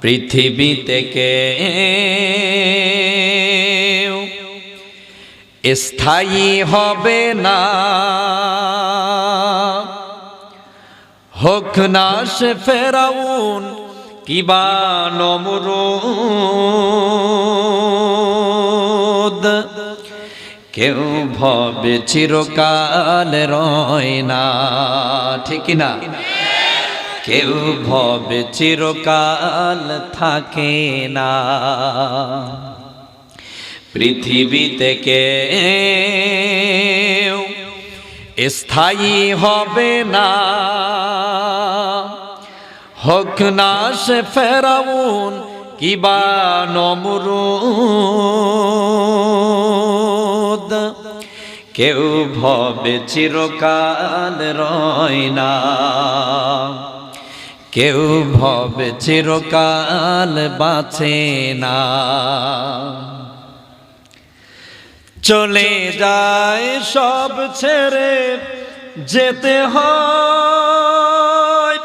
পৃথিবীতে কেউ স্থায়ী হবে না, হোক না সে ফেরাউন কিবা নমরুদ। কেউ ভবে চিরকাল রয় না, ঠিক না? কেউ ভবে চিরকাল থাকে না। পৃথিবীতে কেউ স্থায়ী হবে না, হোক না সে ফেরাউন কিবা নমরুদ। কেউ ভবে চিরকাল রয় না, কেউ ভবে চিরকাল বাঁচে না। চলে যায় সব ছেড়ে যেতে হয়,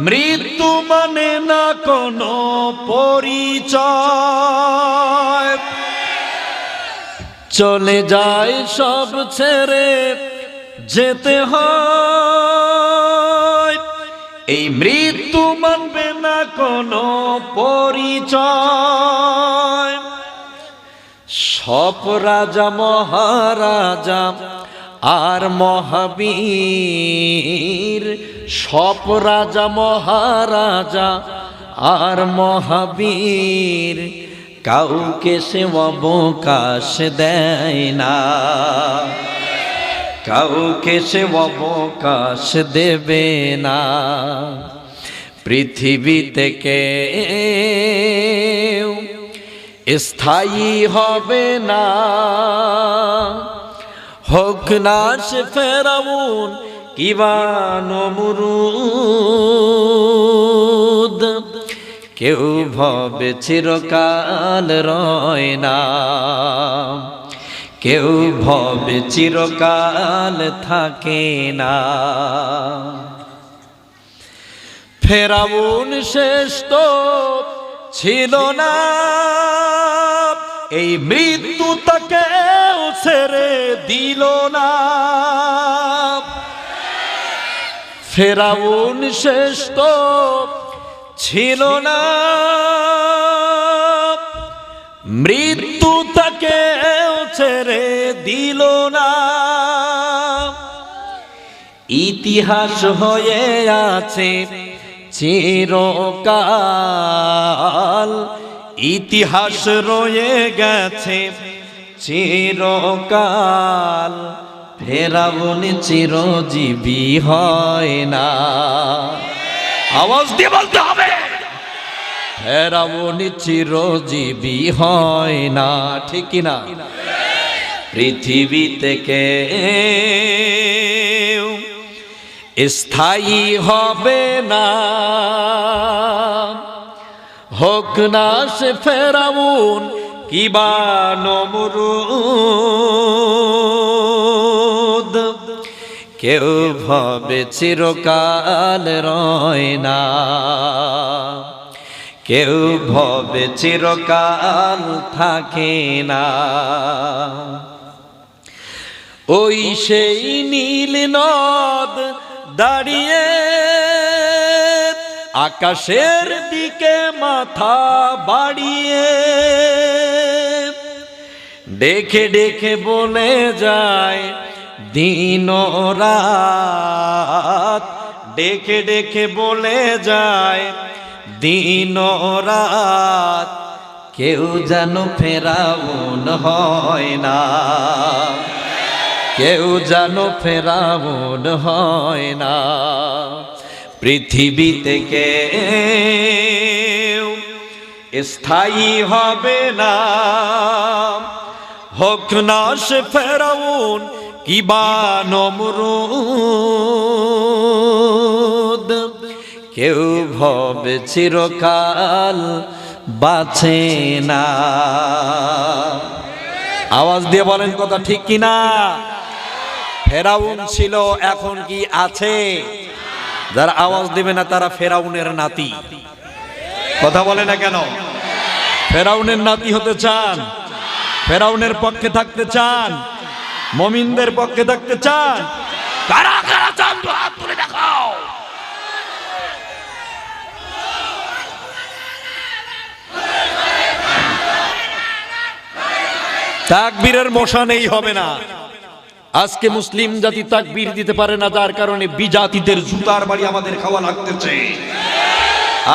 মৃত্যু মানে না কোনো পরিচয়। চলে যায় সব ছেড়ে যেতে হয়, এই মৃত্যু মানবে না কোনো পরিচয়। সব রাজা মহারাজা আর মহাবীর, সব রাজা মহারাজা আর মহাবীর, কাউকে সে অবকাশ দেয় না, কাউকে সে অবকাশ দেবে না। পৃথিবীতে কেউ স্থায়ী হবে না, হোক না সে ফেরাউন কিবা নমরুদ। কেউ ভবে চিরকাল রয় না, কেউ ভবে চিরকাল থাকে না। ফেরাউন শেষ তো ছিল না, এই মৃত্যু তাকেও ছেড়ে দিল না। ফেরাউন শেষ তো ছিল না, মৃত্যু তাকেও ছেড়ে দিল না। ইতিহাস হয়ে আছে চিরকাল, ইতিহাস রয়ে গেছে চিরকাল। ফেরাউন চিরজীবী হয় না, আওয়াজ দিয়ে বলতে হবে, ফেরাউন চিরজীবী হয় না, ঠিক না? পৃথিবীতে কেউ স্থায়ী হবে না, হোক না সে ফেরাউন কিবা নমরুদ। কেউ ভবে চিরকাল রয় না, কেউ ভবে চিরকাল থাকে না। ওই সেই নীল নদ দাঁড়িয়ে আকাশের দিকে মাথা বাড়িয়ে, ডেকে ডেকে বলে যায় দিন রাত, ডেকে ডেকে বলে যায় দিন রাত। কেউ যেন ফেরাউন হয় না, কেউ যেন ফেরাউন হয় না। পৃথিবীতে কেউ স্থায়ী হবে না, হোক না সে ফেরাউন কিবা নমরুদ। কেউ ভবে চিরকাল বাঁচে না। আওয়াজ দিয়ে বলেন কথা ঠিক কিনা? ফেরাউন ছিল, এখন কি আছে? যারা আওয়াজ দিবে না তারা ফেরাউনের নাতি। কথা বলে না কেন? ফেরাউনের নাতি হতে চান, ফেরাউনের পক্ষে থাকতে চান, মুমিনদের পক্ষে থাকতে চান? কারা কারা চান হাত তুলে দেখাও। তাকবীরের মশা নেই হবে না। আজকে মুসলিম জাতি তাকবীর দিতে পারে না, যার কারণে বিজাতিদের জুতার বাড়ি আমাদের খাওয়া লাগতেছে।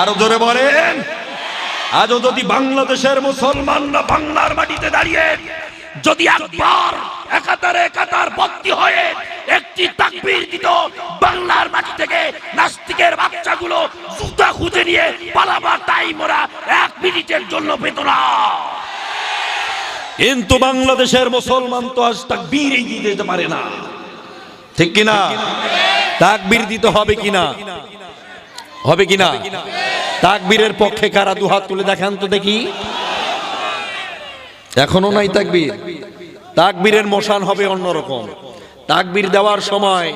আরো জোরে বলেন, আজও যদি বাংলাদেশের মুসলমানরা বাংলার মাটিতে দাঁড়িয়ে যদি একবার একাতারে কাতার বদ্ধ হয়ে একটি তাকবীর দিত, বাংলার মাটি থেকে নাস্তিকের বাচ্চাগুলো জুতা খুঁজে নিয়ে পালাবার টাইম ওরা 1 মিনিটের জন্য পেত না। কিন্তু বাংলাদেশের মুসলমান তো আজ তাকবীর দিতে পারে না, ঠিক কিনা? তাকবীর দিতে হবে কিনা? হবে কিনা? তাকবীরের পক্ষে কারা দুহাত তুলে দেখান তো দেখি। এখনো নাই তাকবীর। তাকবীরের মশান হবে অন্যরকম। তাকবীর দেওয়ার সময়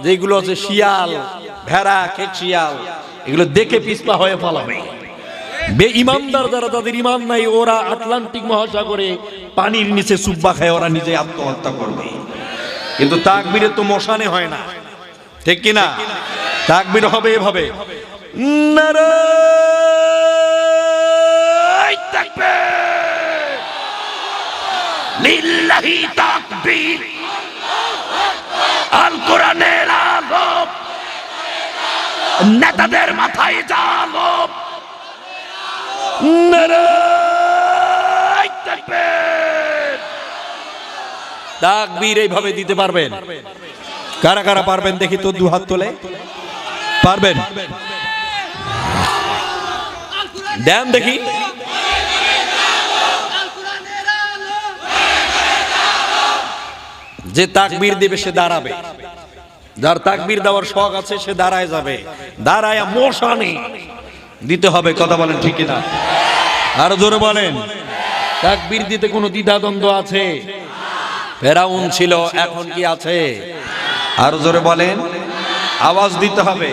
যেগুলো আছে শিয়াল, ভেড়া, খেচিয়াল, এগুলো দেখে পিছপা হয়ে পালাবে। বেঈমানদার যারা, তাদের ঈমান নাই, ওরা আটলান্টিক মহাসাগরে পানির নিচে সুব্বা খায়, ওরা নিজে আত্মহত্যা করবে। কিন্তু তাকবীরে তো মশানে হয় না, ঠিক কিনা? তাকবীর হবে এভাবে, নারায়ে তাকবীর, লিল্লাহি তাকবীর, আল কোরআনের আলো, নেতাদের মাথায় জালো, নারায়ে তাকবীর। তাকবীর এইভাবে দিতে পারবেন? কারা কারা পারবেন দেখি তো, দুহাত তোলে। পারবেন? দেন দেখি। যে তাকবীর দেবে সে দাঁড়াবে, যার তাকবীর দেওয়ার শখ আছে সে দাঁড়ায় যাবে, দাঁড়ায় মশানে দিতে হবে। কথা বলেন ঠিক কিনা? আরো জোরে বলেন। তাকবীর দিতে কোনো দ্বিধাদ্বন্দ্ব আছে? ফেরাউন ছিল, এখন কি আছে? আরো জোরে বলেন, আওয়াজ দিতে হবে।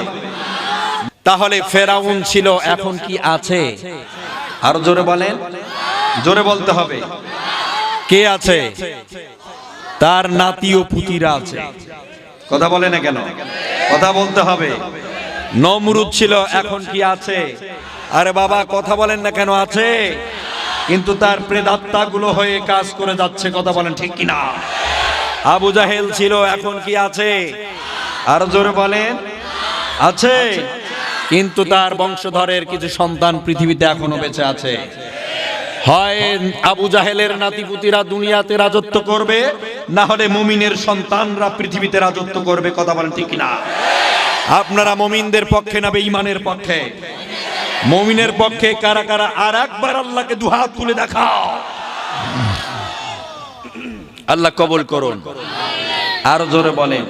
তাহলে ফেরাউন ছিল, এখন কি আছে? আরো জোরে বলেন, জোরে বলতে হবে। কে আছে? তার নাতি ও পুতিরা আছে। কথা বলে না কেন? কথা বলতে হবে। নমরুদ ছিল, এখন কি আছে? আরে বাবা কথা বলেন না কেন? আছে, কিন্তু তার প্রেতাত্মা গুলো হয়ে কাজ করে যাচ্ছে। কথা বলেন ঠিক কিনা? আবু জাহেল ছিল, এখন কি আছে? আরো জোরে বলেন, আছে, কিন্তু তার বংশধরের কিছু সন্তান পৃথিবীতে এখনো বেঁচে আছে। হয় আবু জাহেলের নাতিপুতিরা দুনিয়াতে রাজত্ব করবে, না হলে মুমিনের সন্তানরা পৃথিবীতে রাজত্ব করবে। কথা বলেন ঠিক কিনা? আপনারা মুমিনদের পক্ষে না বেঈমানের পক্ষে? মুমিনের পক্ষে কারা কারা? আর একবার আল্লাহকে দুহাত তুলে দেখাও। আল্লাহ কবুল করুন। আরো জোরে বলেন।